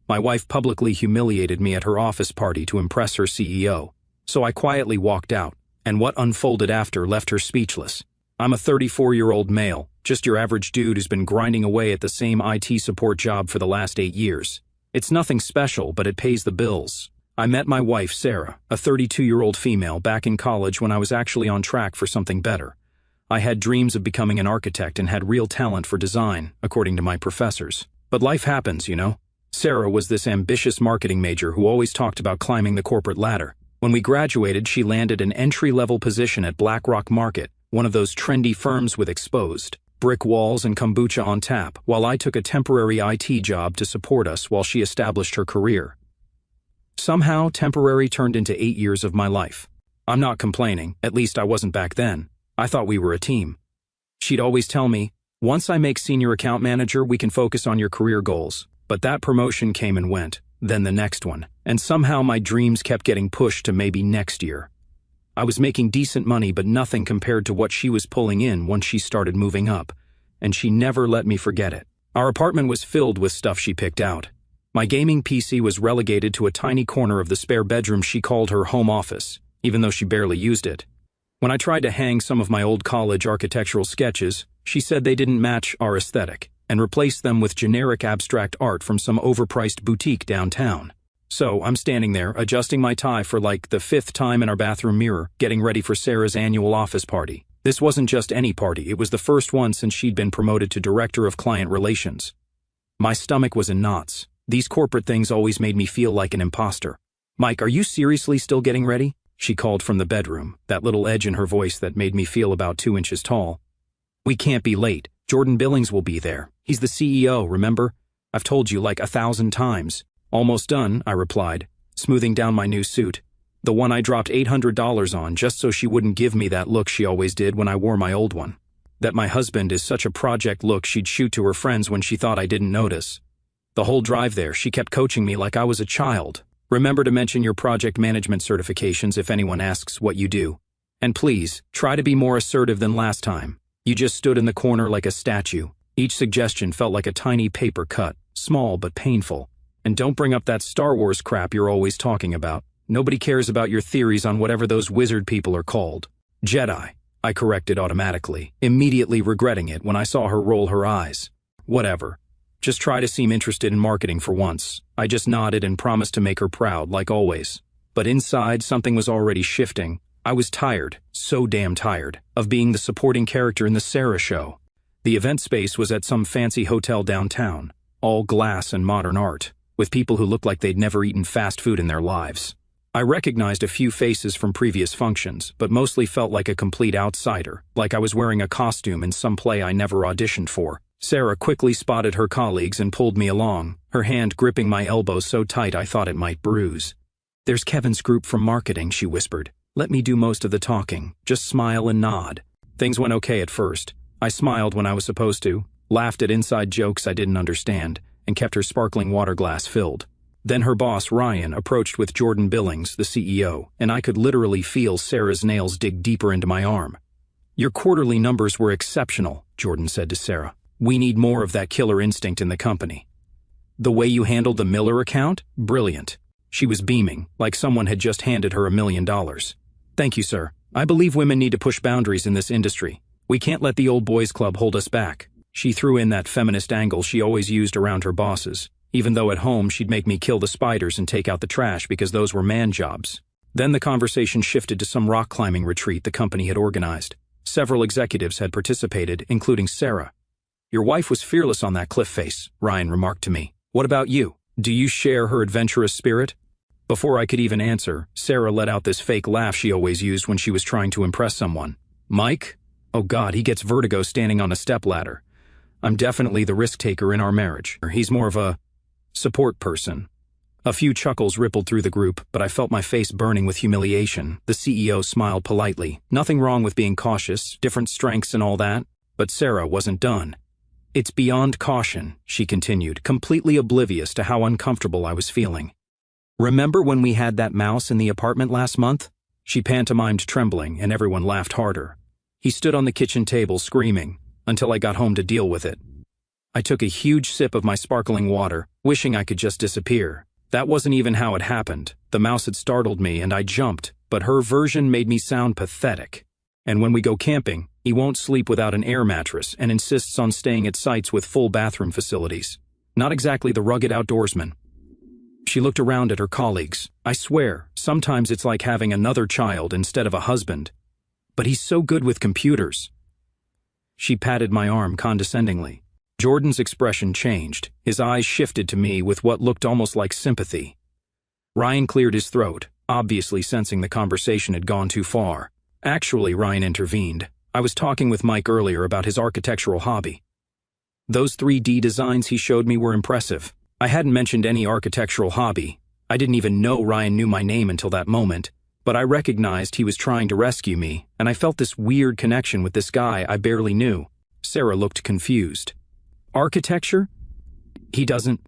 My wife publicly humiliated me at her office party to impress her CEO. So I quietly walked out, and what unfolded after left her speechless. I'm a 34-year-old male, just your average dude who's been grinding away at the same IT support job for the last 8 years. It's nothing special, but it pays the bills. I met my wife, Sarah, a 32-year-old female, back in college when I was actually on track for something better. I had dreams of becoming an architect and had real talent for design, according to my professors. But life happens, you know. Sarah was this ambitious marketing major who always talked about climbing the corporate ladder. When we graduated, she landed an entry-level position at BlackRock Market, one of those trendy firms with exposed brick walls and kombucha on tap, while I took a temporary IT job to support us while she established her career. Somehow, temporary turned into 8 years of my life. I'm not complaining, at least I wasn't back then. I thought we were a team. She'd always tell me, once I make senior account manager, we can focus on your career goals. But that promotion came and went, then the next one, and somehow my dreams kept getting pushed to maybe next year. I was making decent money, but nothing compared to what she was pulling in once she started moving up, and she never let me forget it. Our apartment was filled with stuff she picked out. My gaming PC was relegated to a tiny corner of the spare bedroom she called her home office, even though she barely used it. When I tried to hang some of my old college architectural sketches, she said they didn't match our aesthetic, and replaced them with generic abstract art from some overpriced boutique downtown. So I'm standing there, adjusting my tie for like the 5th time in our bathroom mirror, getting ready for Sarah's annual office party. This wasn't just any party, it was the first one since she'd been promoted to Director of Client Relations. My stomach was in knots. These corporate things always made me feel like an imposter. "Mike, are you seriously still getting ready?" she called from the bedroom, that little edge in her voice that made me feel about 2 inches tall. "We can't be late. Jordan Billings will be there. He's the CEO, remember? I've told you like 1,000 times. "Almost done," I replied, smoothing down my new suit, the one I dropped $800 on just so she wouldn't give me that look she always did when I wore my old one. That my husband is such a project look she'd shoot to her friends when she thought I didn't notice. The whole drive there, she kept coaching me like I was a child. "Remember to mention your project management certifications if anyone asks what you do. And please, try to be more assertive than last time. You just stood in the corner like a statue." Each suggestion felt like a tiny paper cut, small but painful. "And don't bring up that Star Wars crap you're always talking about. Nobody cares about your theories on whatever those wizard people are called." "Jedi," I corrected automatically, immediately regretting it when I saw her roll her eyes. "Whatever. Just try to seem interested in marketing for once." I just nodded and promised to make her proud, like always. But inside, something was already shifting. I was tired, so damn tired, of being the supporting character in the Sarah show. The event space was at some fancy hotel downtown, all glass and modern art, with people who looked like they'd never eaten fast food in their lives. I recognized a few faces from previous functions, but mostly felt like a complete outsider, like I was wearing a costume in some play I never auditioned for. Sarah quickly spotted her colleagues and pulled me along, her hand gripping my elbow so tight I thought it might bruise. "There's Kevin's group from marketing," she whispered. "Let me do most of the talking. Just smile and nod." Things went okay at first. I smiled when I was supposed to, laughed at inside jokes I didn't understand, and kept her sparkling water glass filled. Then her boss, Ryan, approached with Jordan Billings, the CEO, and I could literally feel Sarah's nails dig deeper into my arm. "Your quarterly numbers were exceptional," Jordan said to Sarah. "We need more of that killer instinct in the company." "The way you handled the Miller account? Brilliant." She was beaming, like someone had just handed her $1 million. "Thank you, sir. I believe women need to push boundaries in this industry. We can't let the old boys club hold us back." She threw in that feminist angle she always used around her bosses, even though at home she'd make me kill the spiders and take out the trash because those were man jobs. Then the conversation shifted to some rock climbing retreat the company had organized. Several executives had participated, including Sarah. "Your wife was fearless on that cliff face," Ryan remarked to me. "What about you? Do you share her adventurous spirit?" Before I could even answer, Sarah let out this fake laugh she always used when she was trying to impress someone. "Mike? Oh God, he gets vertigo standing on a stepladder. I'm definitely the risk-taker in our marriage. He's more of a support person." A few chuckles rippled through the group, but I felt my face burning with humiliation. The CEO smiled politely. Nothing wrong with being cautious, different strengths and all that. But Sarah wasn't done. "It's beyond caution," she continued, completely oblivious to how uncomfortable I was feeling. "Remember when we had that mouse in the apartment last month?" She pantomimed, trembling, and everyone laughed harder. "He stood on the kitchen table screaming, until I got home to deal with it. I took a huge sip of my sparkling water, wishing I could just disappear. That wasn't even how it happened. The mouse had startled me and I jumped, but her version made me sound pathetic. And when we go camping, he won't sleep without an air mattress and insists on staying at sites with full bathroom facilities. Not exactly the rugged outdoorsman. She looked around at her colleagues. I swear, sometimes it's like having another child instead of a husband. But he's so good with computers. She patted my arm condescendingly. Jordan's expression changed. His eyes shifted to me with what looked almost like sympathy. Ryan cleared his throat, obviously sensing the conversation had gone too far. Actually, Ryan intervened. I was talking with Mike earlier about his architectural hobby. Those 3D designs he showed me were impressive. I hadn't mentioned any architectural hobby. I didn't even know Ryan knew my name until that moment, but I recognized he was trying to rescue me, and I felt this weird connection with this guy I barely knew. Sarah looked confused. Architecture? He doesn't.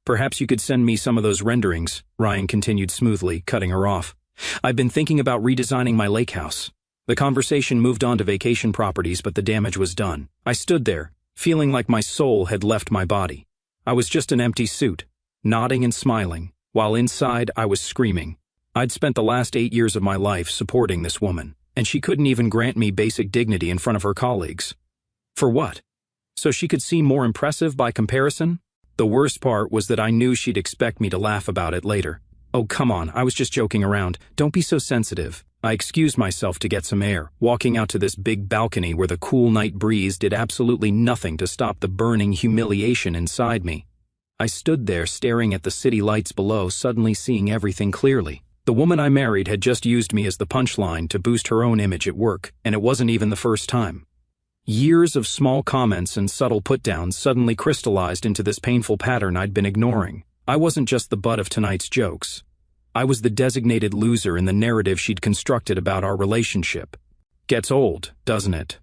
Perhaps you could send me some of those renderings, Ryan continued smoothly, cutting her off. I've been thinking about redesigning my lake house. The conversation moved on to vacation properties, but the damage was done. I stood there, feeling like my soul had left my body. I was just an empty suit, nodding and smiling, while inside I was screaming. I'd spent the last 8 years of my life supporting this woman, and she couldn't even grant me basic dignity in front of her colleagues. For what? So she could seem more impressive by comparison? The worst part was that I knew she'd expect me to laugh about it later. Oh, come on, I was just joking around. Don't be so sensitive. I excused myself to get some air, walking out to this big balcony where the cool night breeze did absolutely nothing to stop the burning humiliation inside me. I stood there staring at the city lights below, suddenly seeing everything clearly. The woman I married had just used me as the punchline to boost her own image at work, and it wasn't even the first time. Years of small comments and subtle put-downs suddenly crystallized into this painful pattern I'd been ignoring. I wasn't just the butt of tonight's jokes. I was the designated loser in the narrative she'd constructed about our relationship. Gets old, doesn't it?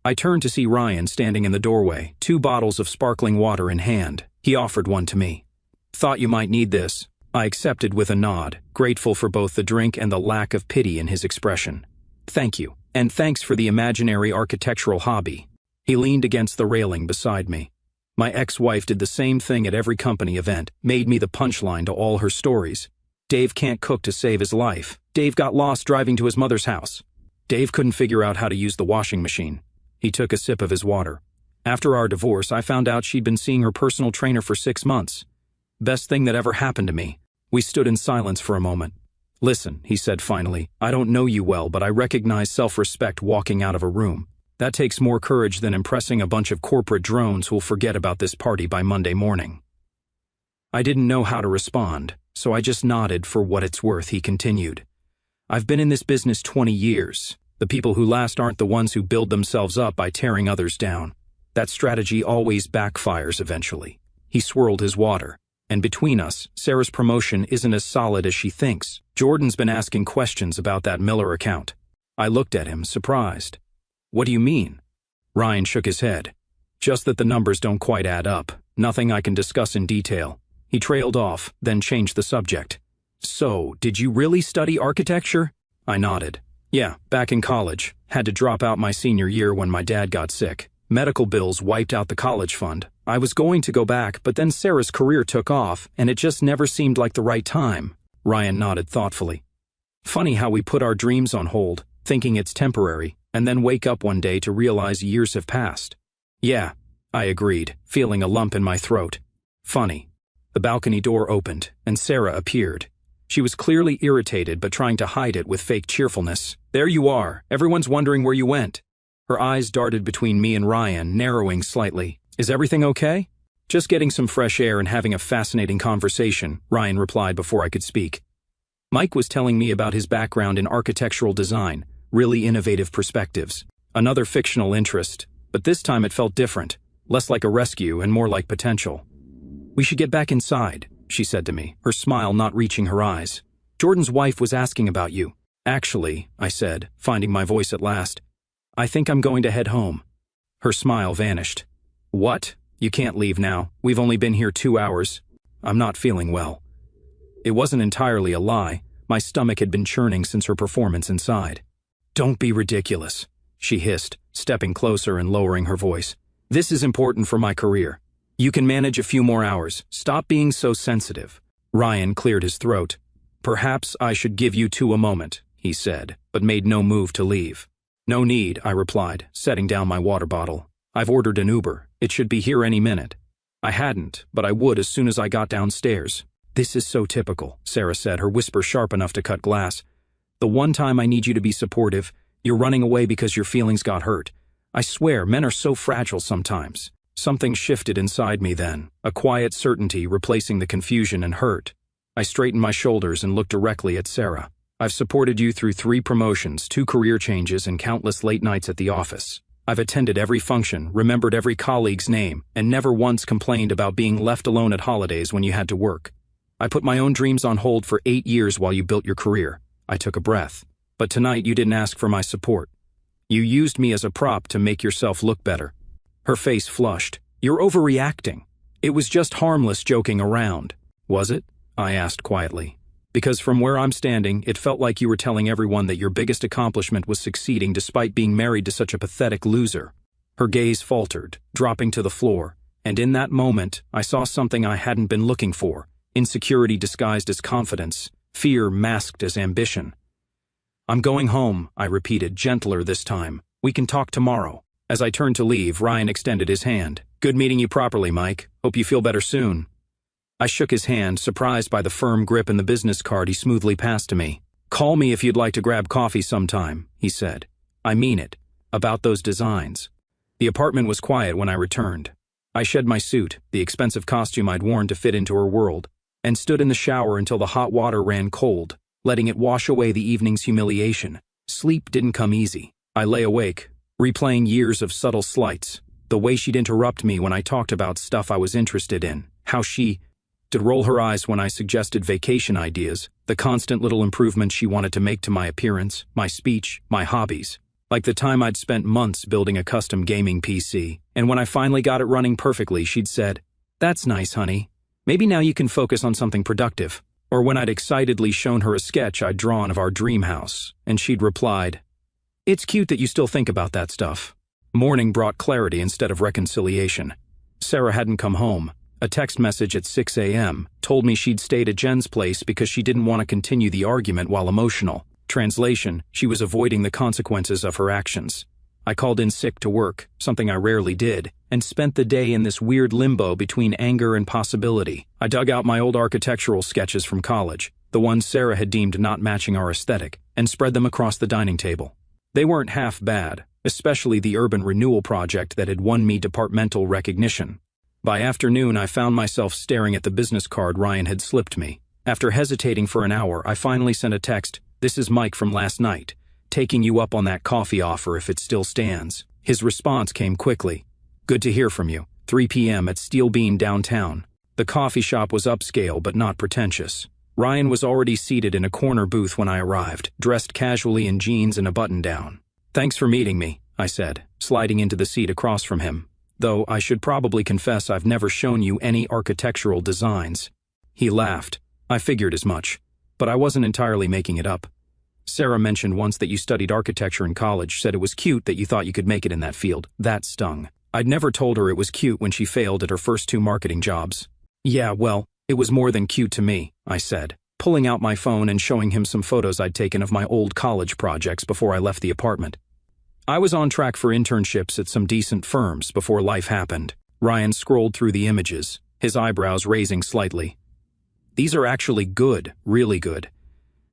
I turned to see Ryan standing in the doorway, 2 bottles of sparkling water in hand. He offered one to me. Thought you might need this. I accepted with a nod, grateful for both the drink and the lack of pity in his expression. Thank you, and thanks for the imaginary architectural hobby. He leaned against the railing beside me. My ex-wife did the same thing at every company event, made me the punchline to all her stories. Dave can't cook to save his life. Dave got lost driving to his mother's house. Dave couldn't figure out how to use the washing machine. He took a sip of his water. After our divorce, I found out she'd been seeing her personal trainer for 6 months. Best thing that ever happened to me. We stood in silence for a moment. Listen, he said finally, I don't know you well, but I recognize self-respect walking out of a room. That takes more courage than impressing a bunch of corporate drones who'll forget about this party by Monday morning. I didn't know how to respond, so I just nodded for what it's worth, he continued. I've been in this business 20 years. The people who last aren't the ones who build themselves up by tearing others down. That strategy always backfires eventually. He swirled his water. And between us, Sarah's promotion isn't as solid as she thinks. Jordan's been asking questions about that Miller account. I looked at him, surprised. What do you mean? Ryan shook his head. Just that the numbers don't quite add up. Nothing I can discuss in detail. He trailed off, then changed the subject. So, did you really study architecture? I nodded. Yeah, back in college. Had to drop out my senior year when my dad got sick. Medical bills wiped out the college fund. I was going to go back, but then Sarah's career took off, and it just never seemed like the right time. Ryan nodded thoughtfully. Funny how we put our dreams on hold, thinking it's temporary, and then wake up one day to realize years have passed. Yeah, I agreed, feeling a lump in my throat. Funny. The balcony door opened, and Sarah appeared. She was clearly irritated but trying to hide it with fake cheerfulness. There you are. Everyone's wondering where you went. Her eyes darted between me and Ryan, narrowing slightly. Is everything okay? Just getting some fresh air and having a fascinating conversation, Ryan replied before I could speak. Mike was telling me about his background in architectural design, really innovative perspectives. Another fictional interest, but this time it felt different, less like a rescue and more like potential. We should get back inside, she said to me, her smile not reaching her eyes. Jordan's wife was asking about you. Actually, I said, finding my voice at last, I think I'm going to head home. Her smile vanished. What? You can't leave now. We've only been here 2 hours. I'm not feeling well. It wasn't entirely a lie. My stomach had been churning since her performance inside. Don't be ridiculous, she hissed, stepping closer and lowering her voice. This is important for my career. You can manage a few more hours. Stop being so sensitive. Ryan cleared his throat. Perhaps I should give you two a moment, he said, but made no move to leave. No need, I replied, setting down my water bottle. I've ordered an Uber. It should be here any minute. I hadn't, but I would as soon as I got downstairs. This is so typical, Sarah said, her whisper sharp enough to cut glass. The one time I need you to be supportive, you're running away because your feelings got hurt. I swear, men are so fragile sometimes. Something shifted inside me then, a quiet certainty replacing the confusion and hurt. I straightened my shoulders and looked directly at Sarah. I've supported you through 3 promotions, 2 career changes, and countless late nights at the office. I've attended every function, remembered every colleague's name, and never once complained about being left alone at holidays when you had to work. I put my own dreams on hold for 8 years while you built your career. I took a breath. But tonight you didn't ask for my support. You used me as a prop to make yourself look better. Her face flushed. You're overreacting. It was just harmless joking around. Was it? I asked quietly. Because from where I'm standing, it felt like you were telling everyone that your biggest accomplishment was succeeding despite being married to such a pathetic loser. Her gaze faltered, dropping to the floor, and in that moment, I saw something I hadn't been looking for, insecurity disguised as confidence, fear masked as ambition. I'm going home, I repeated, gentler this time. We can talk tomorrow. As I turned to leave, Ryan extended his hand. Good meeting you properly, Mike. Hope you feel better soon. I shook his hand, surprised by the firm grip and the business card he smoothly passed to me. Call me if you'd like to grab coffee sometime, he said. I mean it. About those designs. The apartment was quiet when I returned. I shed my suit, the expensive costume I'd worn to fit into her world, and stood in the shower until the hot water ran cold, letting it wash away the evening's humiliation. Sleep didn't come easy. I lay awake, replaying years of subtle slights, the way she'd interrupt me when I talked about stuff I was interested in, how she'd roll her eyes when I suggested vacation ideas, the constant little improvements she wanted to make to my appearance, my speech, my hobbies. Like the time I'd spent months building a custom gaming PC, and when I finally got it running perfectly, she'd said, "That's nice, honey. Maybe now you can focus on something productive." Or when I'd excitedly shown her a sketch I'd drawn of our dream house, and she'd replied, "It's cute that you still think about that stuff." Morning brought clarity instead of reconciliation. Sarah hadn't come home. A text message at 6 a.m. told me she'd stayed at Jen's place because she didn't want to continue the argument while emotional. Translation, she was avoiding the consequences of her actions. I called in sick to work, something I rarely did, and spent the day in this weird limbo between anger and possibility. I dug out my old architectural sketches from college, the ones Sarah had deemed not matching our aesthetic, and spread them across the dining table. They weren't half bad, especially the urban renewal project that had won me departmental recognition. By afternoon, I found myself staring at the business card Ryan had slipped me. After hesitating for an hour, I finally sent a text, "This is Mike from last night, taking you up on that coffee offer if it still stands." His response came quickly. "Good to hear from you. 3 p.m. at Steel Bean downtown." The coffee shop was upscale but not pretentious. Ryan was already seated in a corner booth when I arrived, dressed casually in jeans and a button-down. "Thanks for meeting me," I said, sliding into the seat across from him. "Though I should probably confess I've never shown you any architectural designs." He laughed. "I figured as much. But I wasn't entirely making it up. Sarah mentioned once that you studied architecture in college, said it was cute that you thought you could make it in that field. That stung. I'd never told her it was cute when she failed at her first 2 marketing jobs. "Yeah, well, it was more than cute to me," I said, pulling out my phone and showing him some photos I'd taken of my old college projects before I left the apartment. I was on track for internships at some decent firms before life happened. Ryan scrolled through the images, his eyebrows raising slightly. "These are actually good, really good.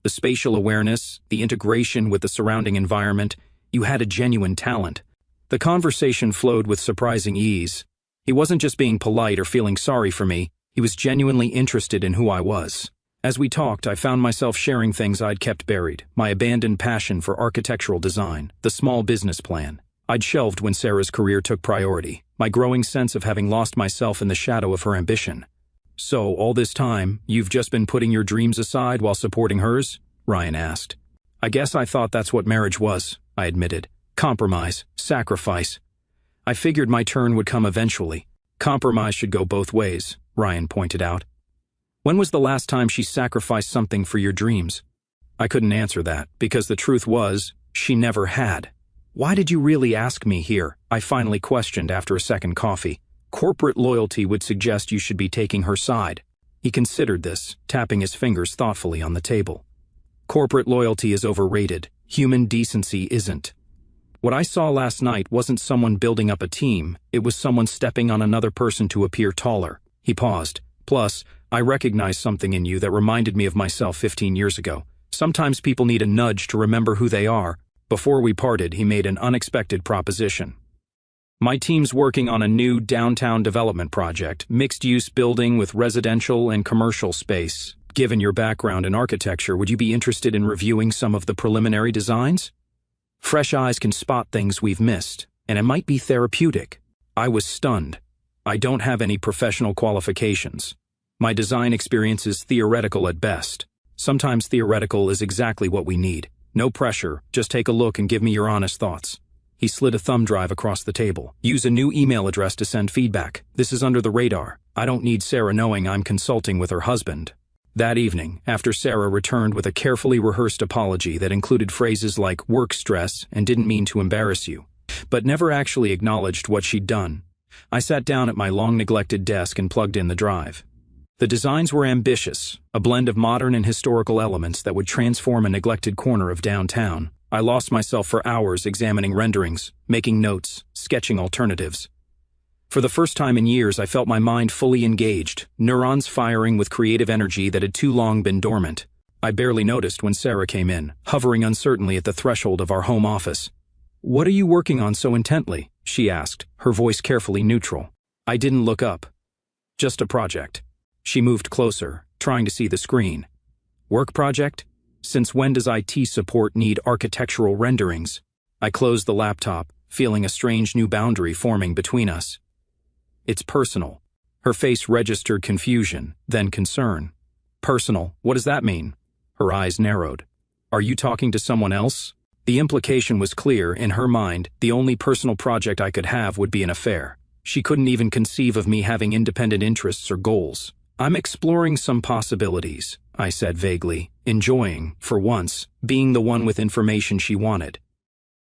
The spatial awareness, the integration with the surrounding environment, you had a genuine talent." The conversation flowed with surprising ease. He wasn't just being polite or feeling sorry for me, he was genuinely interested in who I was. As we talked, I found myself sharing things I'd kept buried, my abandoned passion for architectural design, the small business plan I'd shelved when Sarah's career took priority, my growing sense of having lost myself in the shadow of her ambition. "So, all this time, you've just been putting your dreams aside while supporting hers?" Ryan asked. "I guess I thought that's what marriage was," I admitted. "Compromise, sacrifice. I figured my turn would come eventually. Compromise should go both ways," Ryan pointed out. "When was the last time she sacrificed something for your dreams?" I couldn't answer that, because the truth was, she never had. Why did you really ask me here? I finally questioned after a second coffee. Corporate loyalty would suggest you should be taking her side. He considered this, tapping his fingers thoughtfully on the table. Corporate loyalty is overrated. Human decency isn't. What I saw last night wasn't someone building up a team, it was someone stepping on another person to appear taller. He paused. Plus, I recognized something in you that reminded me of myself 15 years ago. Sometimes people need a nudge to remember who they are. Before we parted, he made an unexpected proposition. My team's working on a new downtown development project, mixed-use building with residential and commercial space. Given your background in architecture, would you be interested in reviewing some of the preliminary designs? Fresh eyes can spot things we've missed, and it might be therapeutic. I was stunned. I don't have any professional qualifications. My design experience is theoretical at best. Sometimes theoretical is exactly what we need. No pressure, just take a look and give me your honest thoughts. He slid a thumb drive across the table. Use a new email address to send feedback. This is under the radar. I don't need Sarah knowing I'm consulting with her husband. That evening, after Sarah returned with a carefully rehearsed apology that included phrases like work stress and didn't mean to embarrass you, but never actually acknowledged what she'd done, I sat down at my long-neglected desk and plugged in the drive. The designs were ambitious, a blend of modern and historical elements that would transform a neglected corner of downtown. I lost myself for hours examining renderings, making notes, sketching alternatives. For the first time in years, I felt my mind fully engaged, neurons firing with creative energy that had too long been dormant. I barely noticed when Sarah came in, hovering uncertainly at the threshold of our home office. "What are you working on so intently?" she asked, her voice carefully neutral. I didn't look up. "Just a project." She moved closer, trying to see the screen. "Work project? Since when does IT support need architectural renderings?" I closed the laptop, feeling a strange new boundary forming between us. "It's personal." Her face registered confusion, then concern. "Personal? What does that mean?" Her eyes narrowed. "Are you talking to someone else?" The implication was clear. In her mind, the only personal project I could have would be an affair. She couldn't even conceive of me having independent interests or goals. "I'm exploring some possibilities," I said vaguely, enjoying, for once, being the one with information she wanted.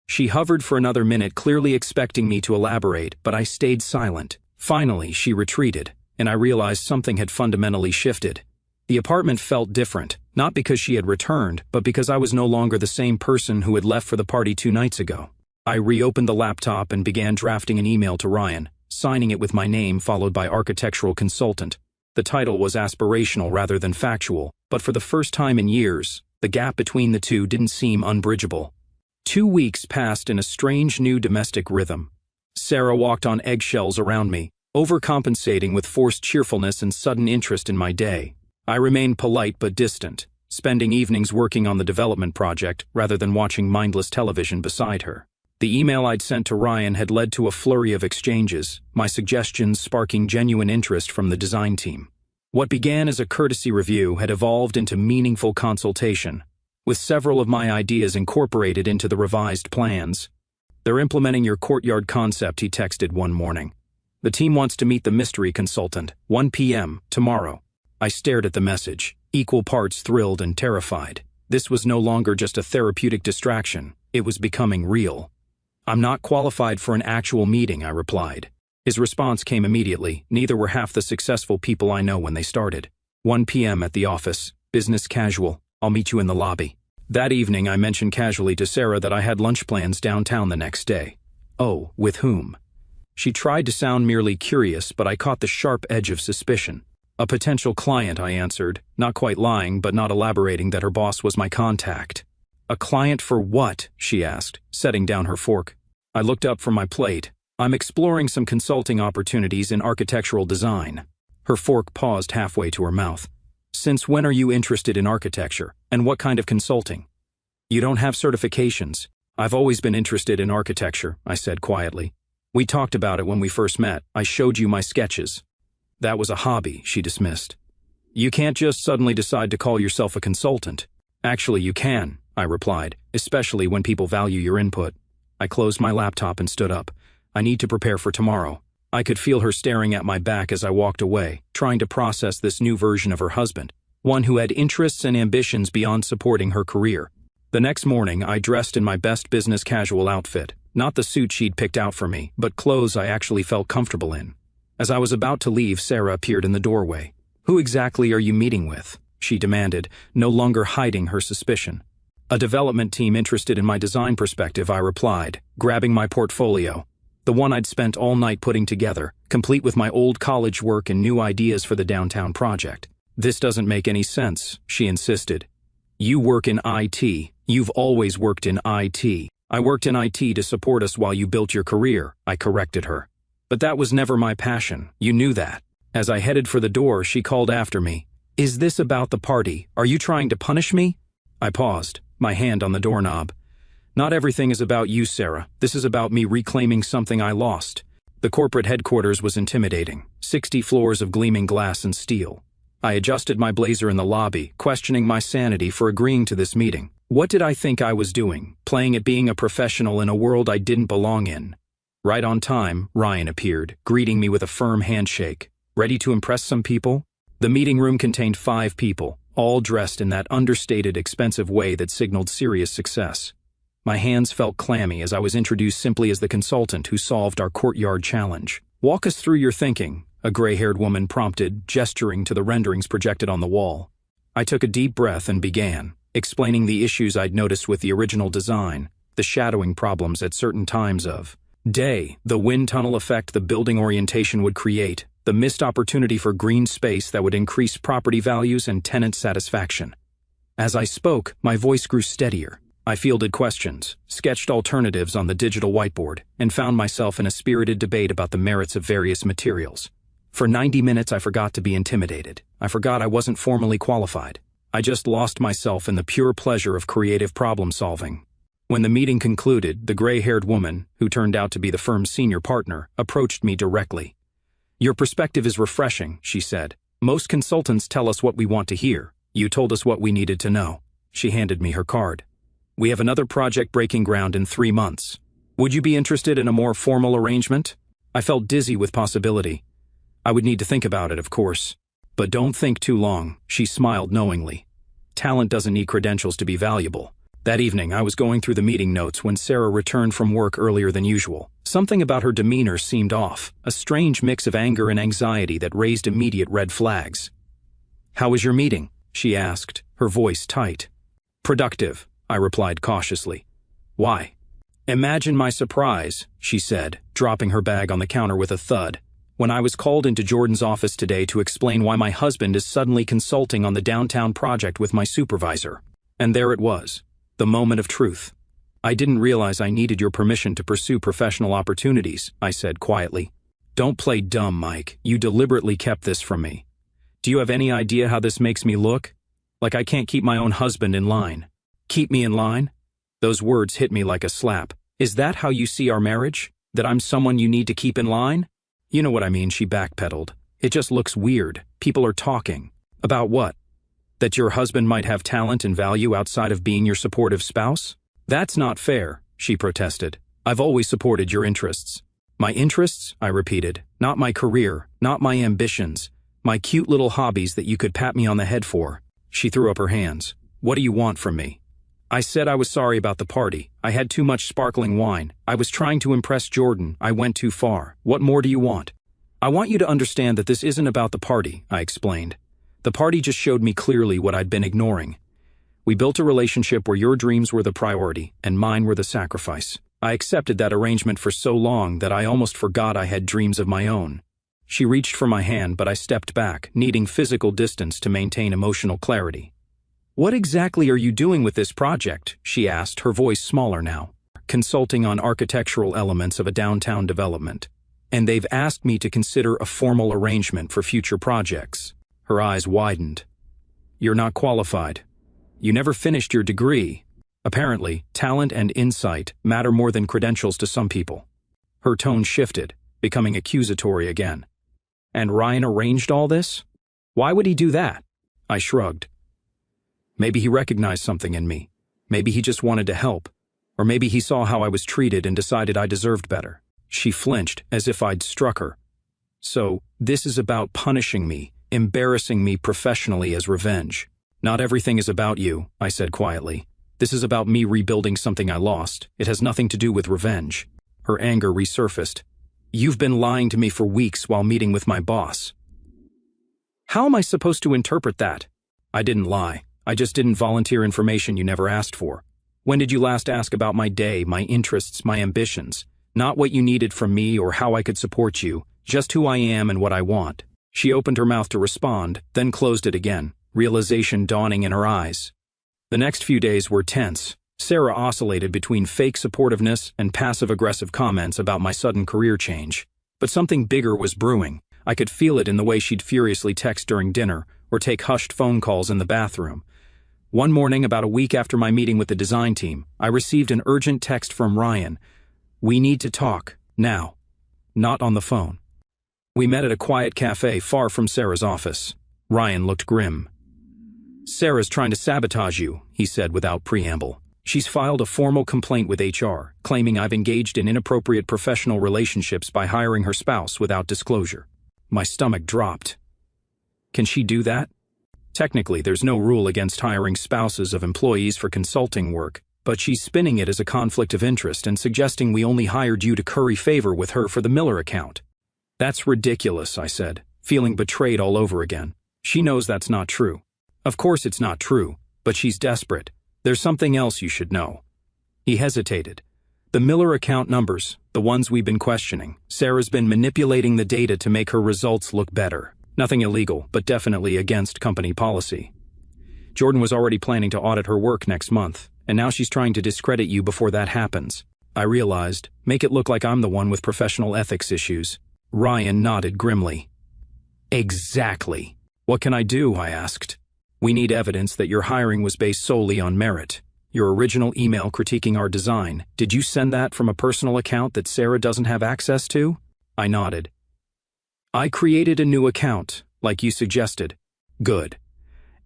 She hovered for another minute, clearly expecting me to elaborate, but I stayed silent. Finally, she retreated, and I realized something had fundamentally shifted. The apartment felt different, not because she had returned, but because I was no longer the same person who had left for the party 2 nights ago. I reopened the laptop and began drafting an email to Ryan, signing it with my name followed by architectural consultant. The title was aspirational rather than factual, but for the first time in years, the gap between the two didn't seem unbridgeable. 2 weeks passed in a strange new domestic rhythm. Sarah walked on eggshells around me, overcompensating with forced cheerfulness and sudden interest in my day. I remained polite but distant, spending evenings working on the development project rather than watching mindless television beside her. The email I'd sent to Ryan had led to a flurry of exchanges, my suggestions sparking genuine interest from the design team. What began as a courtesy review had evolved into meaningful consultation, with several of my ideas incorporated into the revised plans. "They're implementing your courtyard concept," he texted one morning. "The team wants to meet the mystery consultant, 1 p.m. tomorrow." I stared at the message, equal parts thrilled and terrified. This was no longer just a therapeutic distraction, it was becoming real. "I'm not qualified for an actual meeting," I replied. His response came immediately. "Neither were half the successful people I know when they started. 1 p.m. at the office, business casual. I'll meet you in the lobby." That evening I mentioned casually to Sarah that I had lunch plans downtown the next day. "Oh, with whom?" She tried to sound merely curious, but I caught the sharp edge of suspicion. "A potential client," I answered, not quite lying but not elaborating that her boss was my contact. "A client for what?" she asked, setting down her fork. I looked up from my plate. "I'm exploring some consulting opportunities in architectural design." Her fork paused halfway to her mouth. "Since when are you interested in architecture, and what kind of consulting?" "You don't have certifications." "I've always been interested in architecture," I said quietly. "We talked about it when we first met. I showed you my sketches." "That was a hobby," she dismissed. "You can't just suddenly decide to call yourself a consultant." "Actually, you can," I replied, "especially when people value your input." I closed my laptop and stood up. I need to prepare for tomorrow. I could feel her staring at my back as I walked away, trying to process this new version of her husband, one who had interests and ambitions beyond supporting her career. The next morning, I dressed in my best business casual outfit, Not the suit she'd picked out for me, but clothes I actually felt comfortable in. As I was about to leave, Sarah appeared in the doorway. "Who exactly are you meeting with?" she demanded, no longer hiding her suspicion. "A development team interested in my design perspective," I replied, grabbing my portfolio. The one I'd spent all night putting together, complete with my old college work and new ideas for the downtown project. "This doesn't make any sense," she insisted. "You work in IT. You've always worked in IT. I worked in IT to support us while you built your career," I corrected her. "But that was never my passion. You knew that." As I headed for the door, she called after me. "Is this about the party? Are you trying to punish me?" I paused, my hand on the doorknob. "Not everything is about you, Sarah. This is about me reclaiming something I lost." The corporate headquarters was intimidating. 60 floors of gleaming glass and steel. I adjusted my blazer in the lobby, questioning my sanity for agreeing to this meeting. What did I think I was doing, playing at being a professional in a world I didn't belong in? Right on time, Ryan appeared, greeting me with a firm handshake. "Ready to impress some people?" The meeting room contained 5 people, all dressed in that understated, expensive way that signaled serious success. My hands felt clammy as I was introduced simply as the consultant who solved our courtyard challenge. "Walk us through your thinking," a gray-haired woman prompted, gesturing to the renderings projected on the wall. I took a deep breath and began, explaining the issues I'd noticed with the original design, the shadowing problems at certain times of day, the wind tunnel effect the building orientation would create, the missed opportunity for green space that would increase property values and tenant satisfaction. As I spoke, my voice grew steadier. I fielded questions, sketched alternatives on the digital whiteboard, and found myself in a spirited debate about the merits of various materials. For 90 minutes I forgot to be intimidated. I forgot I wasn't formally qualified. I just lost myself in the pure pleasure of creative problem-solving. When the meeting concluded, the gray-haired woman, who turned out to be the firm's senior partner, approached me directly. "Your perspective is refreshing," she said. "Most consultants tell us what we want to hear. You told us what we needed to know." She handed me her card. "We have another project breaking ground in 3 months. Would you be interested in a more formal arrangement?" I felt dizzy with possibility. I would need to think about it, of course. "But don't think too long," she smiled knowingly. "Talent doesn't need credentials to be valuable." That evening, I was going through the meeting notes when Sarah returned from work earlier than usual. Something about her demeanor seemed off, a strange mix of anger and anxiety that raised immediate red flags. "How was your meeting?" she asked, her voice tight. "Productive," I replied cautiously. "Why?" "Imagine my surprise," she said, dropping her bag on the counter with a thud, "when I was called into Jordan's office today to explain why my husband is suddenly consulting on the downtown project with my supervisor. And there it was. The moment of truth. "I didn't realize I needed your permission to pursue professional opportunities," I said quietly. "Don't play dumb, Mike. You deliberately kept this from me. Do you have any idea how this makes me look? Like I can't keep my own husband in line." "Keep me in line?" Those words hit me like a slap. "Is that how you see our marriage? That I'm someone you need to keep in line?" "You know what I mean," she backpedaled. "It just looks weird. People are talking." "About what? That your husband might have talent and value outside of being your supportive spouse?" "That's not fair," she protested. "I've always supported your interests." "My interests?" I repeated. "Not my career, not my ambitions, my cute little hobbies that you could pat me on the head for." She threw up her hands. "What do you want from me?" I said I was sorry about the party. I had too much sparkling wine. I was trying to impress Jordan. I went too far. What more do you want? "I want you to understand that this isn't about the party," I explained. "The party just showed me clearly what I'd been ignoring. We built a relationship where your dreams were the priority and mine were the sacrifice. I accepted that arrangement for so long that I almost forgot I had dreams of my own." She reached for my hand, but I stepped back, needing physical distance to maintain emotional clarity. "What exactly are you doing with this project?" she asked, her voice smaller now. "Consulting on architectural elements of a downtown development. And they've asked me to consider a formal arrangement for future projects." Her eyes widened. "You're not qualified. You never finished your degree. Apparently, talent and insight matter more than credentials to some people." Her tone shifted, becoming accusatory again. "And Ryan arranged all this? Why would he do that?" I shrugged. "Maybe he recognized something in me. Maybe he just wanted to help. Or maybe he saw how I was treated and decided I deserved better." She flinched, as if I'd struck her. "So, this is about punishing me, embarrassing me professionally as revenge." "Not everything is about you," I said quietly. This is about me rebuilding something I lost. It has nothing to do with revenge. Her anger resurfaced. You've been lying to me for weeks while meeting with my boss. How am I supposed to interpret that? I didn't lie. I just didn't volunteer information you never asked for. When did you last ask about my day, my interests, my ambitions? Not what you needed from me or how I could support you, just who I am and what I want. She opened her mouth to respond, then closed it again, realization dawning in her eyes. The next few days were tense. Sarah oscillated between fake supportiveness and passive-aggressive comments about my sudden career change. But something bigger was brewing. I could feel it in the way she'd furiously text during dinner or take hushed phone calls in the bathroom. One morning, about a week after my meeting with the design team, I received an urgent text from Ryan. We need to talk, now. Not on the phone. We met at a quiet cafe far from Sarah's office. Ryan looked grim. Sarah's trying to sabotage you, he said without preamble. She's filed a formal complaint with HR, claiming I've engaged in inappropriate professional relationships by hiring her spouse without disclosure. My stomach dropped. Can she do that? Technically, there's no rule against hiring spouses of employees for consulting work, but she's spinning it as a conflict of interest and suggesting we only hired you to curry favor with her for the Miller account. That's ridiculous, I said, feeling betrayed all over again. She knows that's not true. Of course it's not true, but she's desperate. There's something else you should know. He hesitated. The Miller account numbers, the ones we've been questioning, Sarah's been manipulating the data to make her results look better. Nothing illegal, but definitely against company policy. Jordan was already planning to audit her work next month, and now she's trying to discredit you before that happens. I realized, make it look like I'm the one with professional ethics issues. Ryan nodded grimly. Exactly. What can I do? I asked. We need evidence that your hiring was based solely on merit. Your original email critiquing our design, did you send that from a personal account that Sarah doesn't have access to? I nodded. I created a new account, like you suggested. Good.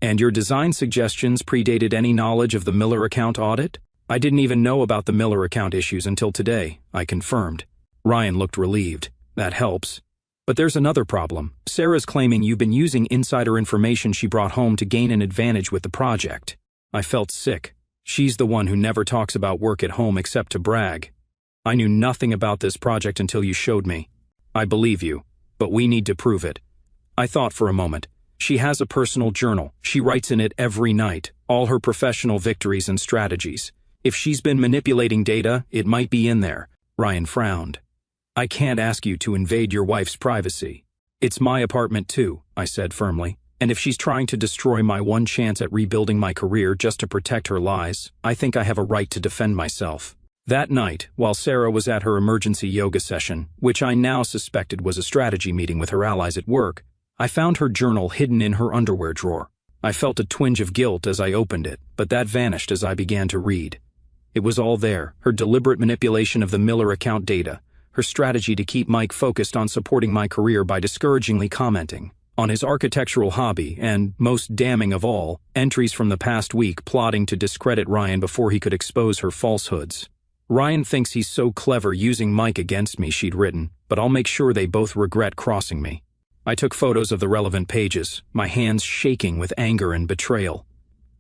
And your design suggestions predated any knowledge of the Miller account audit? I didn't even know about the Miller account issues until today, I confirmed. Ryan looked relieved. That helps. But there's another problem. Sarah's claiming you've been using insider information she brought home to gain an advantage with the project. I felt sick. She's the one who never talks about work at home except to brag. I knew nothing about this project until you showed me. I believe you, but we need to prove it. I thought for a moment. She has a personal journal. She writes in it every night, all her professional victories and strategies. If she's been manipulating data, it might be in there. Ryan frowned. I can't ask you to invade your wife's privacy. It's my apartment too, I said firmly. And if she's trying to destroy my one chance at rebuilding my career just to protect her lies, I think I have a right to defend myself. That night, while Sarah was at her emergency yoga session, which I now suspected was a strategy meeting with her allies at work, I found her journal hidden in her underwear drawer. I felt a twinge of guilt as I opened it, but that vanished as I began to read. It was all there, her deliberate manipulation of the Miller account data, her strategy to keep Mike focused on supporting my career by discouragingly commenting on his architectural hobby and, most damning of all, entries from the past week plotting to discredit Ryan before he could expose her falsehoods. Ryan thinks he's so clever using Mike against me, she'd written, but I'll make sure they both regret crossing me. I took photos of the relevant pages, my hands shaking with anger and betrayal.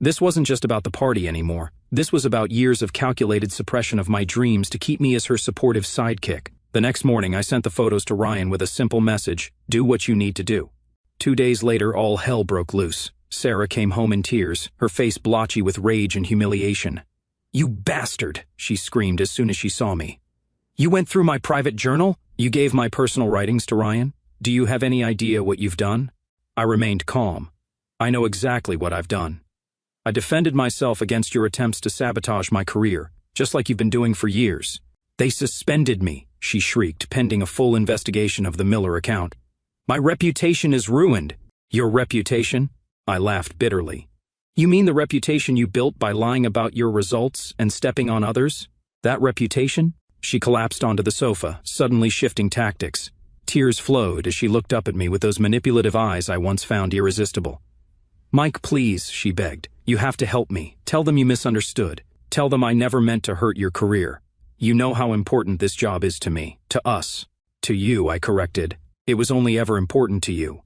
This wasn't just about the party anymore. This was about years of calculated suppression of my dreams to keep me as her supportive sidekick. The next morning, I sent the photos to Ryan with a simple message: do what you need to do. 2 days later, all hell broke loose. Sarah came home in tears, her face blotchy with rage and humiliation. You bastard, she screamed as soon as she saw me. You went through my private journal? You gave my personal writings to Ryan? Do you have any idea what you've done? I remained calm. I know exactly what I've done. I defended myself against your attempts to sabotage my career, just like you've been doing for years. They suspended me, she shrieked, pending a full investigation of the Miller account. My reputation is ruined. Your reputation? I laughed bitterly. You mean the reputation you built by lying about your results and stepping on others? That reputation? She collapsed onto the sofa, suddenly shifting tactics. Tears flowed as she looked up at me with those manipulative eyes I once found irresistible. Mike, please, she begged. You have to help me. Tell them you misunderstood. Tell them I never meant to hurt your career. You know how important this job is to me, to us. To you, I corrected. It was only ever important to you.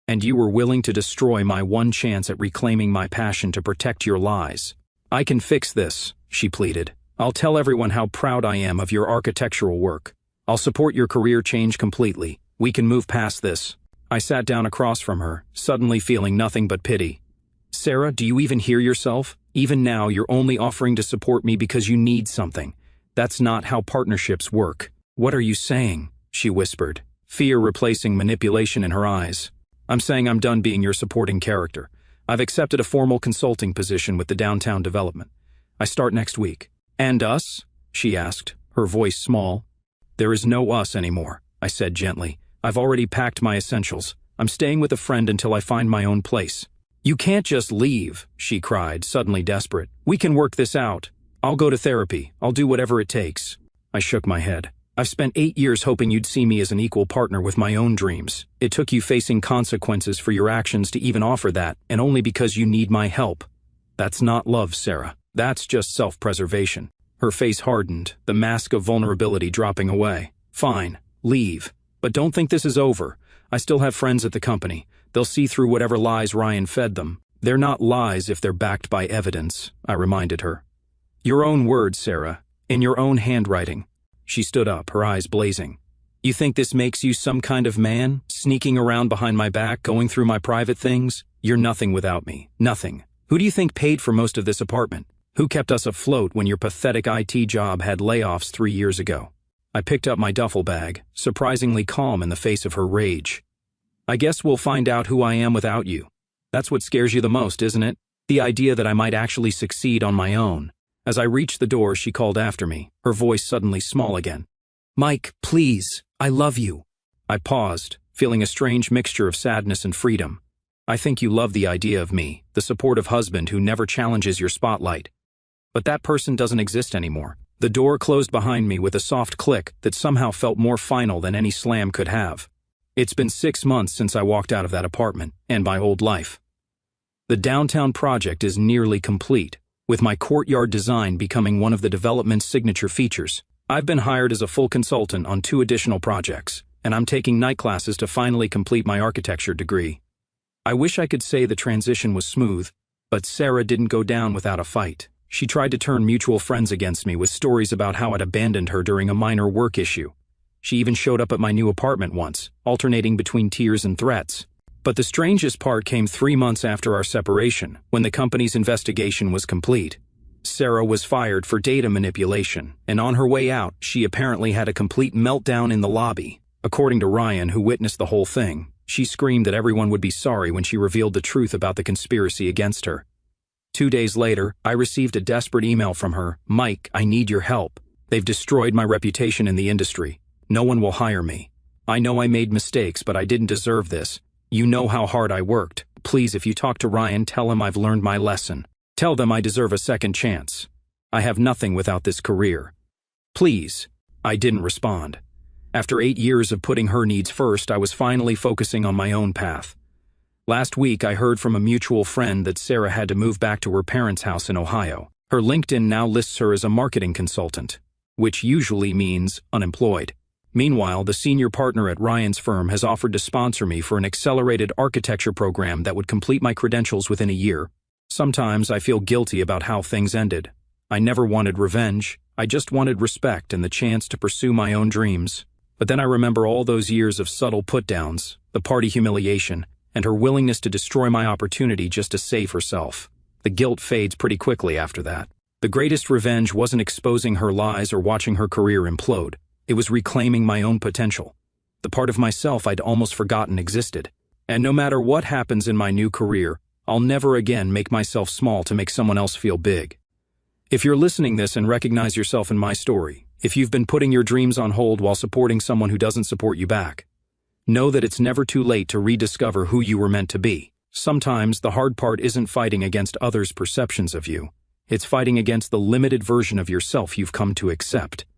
And you were willing to destroy my one chance at reclaiming my passion to protect your lies. I can fix this, she pleaded. I'll tell everyone how proud I am of your architectural work. I'll support your career change completely. We can move past this. I sat down across from her, suddenly feeling nothing but pity. Sarah, do you even hear yourself? Even now, you're only offering to support me because you need something. That's not how partnerships work. What are you saying? She whispered, fear replacing manipulation in her eyes. I'm saying I'm done being your supporting character. I've accepted a formal consulting position with the downtown development. I start next week. And us? She asked, her voice small. There is no us anymore, I said gently. I've already packed my essentials. I'm staying with a friend until I find my own place. You can't just leave, she cried, suddenly desperate. We can work this out. I'll go to therapy. I'll do whatever it takes. I shook my head. I've spent 8 years hoping you'd see me as an equal partner with my own dreams. It took you facing consequences for your actions to even offer that, and only because you need my help. That's not love, Sarah. That's just self-preservation. Her face hardened, the mask of vulnerability dropping away. Fine, leave. But don't think this is over. I still have friends at the company. They'll see through whatever lies Ryan fed them. They're not lies if they're backed by evidence, I reminded her. Your own words, Sarah. In your own handwriting. She stood up, her eyes blazing. You think this makes you some kind of man, sneaking around behind my back, going through my private things? You're nothing without me. Nothing. Who do you think paid for most of this apartment? Who kept us afloat when your pathetic IT job had layoffs 3 years ago? I picked up my duffel bag, surprisingly calm in the face of her rage. I guess we'll find out who I am without you. That's what scares you the most, isn't it? The idea that I might actually succeed on my own. As I reached the door, she called after me, her voice suddenly small again. Mike, please, I love you. I paused, feeling a strange mixture of sadness and freedom. I think you love the idea of me, the supportive husband who never challenges your spotlight. But that person doesn't exist anymore. The door closed behind me with a soft click that somehow felt more final than any slam could have. It's been 6 months since I walked out of that apartment, and my old life. The downtown project is nearly complete, with my courtyard design becoming one of the development's signature features. I've been hired as a full consultant on 2 additional projects, and I'm taking night classes to finally complete my architecture degree. I wish I could say the transition was smooth, but Sarah didn't go down without a fight. She tried to turn mutual friends against me with stories about how I'd abandoned her during a minor work issue. She even showed up at my new apartment once, alternating between tears and threats. But the strangest part came 3 months after our separation, when the company's investigation was complete. Sarah was fired for data manipulation, and on her way out, she apparently had a complete meltdown in the lobby. According to Ryan, who witnessed the whole thing, she screamed that everyone would be sorry when she revealed the truth about the conspiracy against her. 2 days later, I received a desperate email from her. Mike, I need your help. They've destroyed my reputation in the industry. No one will hire me. I know I made mistakes, but I didn't deserve this. You know how hard I worked. Please, if you talk to Ryan, tell him I've learned my lesson. Tell them I deserve a second chance. I have nothing without this career. Please. I didn't respond. After 8 years of putting her needs first, I was finally focusing on my own path. Last week, I heard from a mutual friend that Sarah had to move back to her parents' house in Ohio. Her LinkedIn now lists her as a marketing consultant, which usually means unemployed. Meanwhile, the senior partner at Ryan's firm has offered to sponsor me for an accelerated architecture program that would complete my credentials within a year. Sometimes I feel guilty about how things ended. I never wanted revenge. I just wanted respect and the chance to pursue my own dreams. But then I remember all those years of subtle put-downs, the party humiliation, and her willingness to destroy my opportunity just to save herself. The guilt fades pretty quickly after that. The greatest revenge wasn't exposing her lies or watching her career implode. It was reclaiming my own potential, the part of myself I'd almost forgotten existed. And no matter what happens in my new career, I'll never again make myself small to make someone else feel big. If you're listening this and recognize yourself in my story, if you've been putting your dreams on hold while supporting someone who doesn't support you back, know that it's never too late to rediscover who you were meant to be. Sometimes the hard part isn't fighting against others' perceptions of you. It's fighting against the limited version of yourself you've come to accept.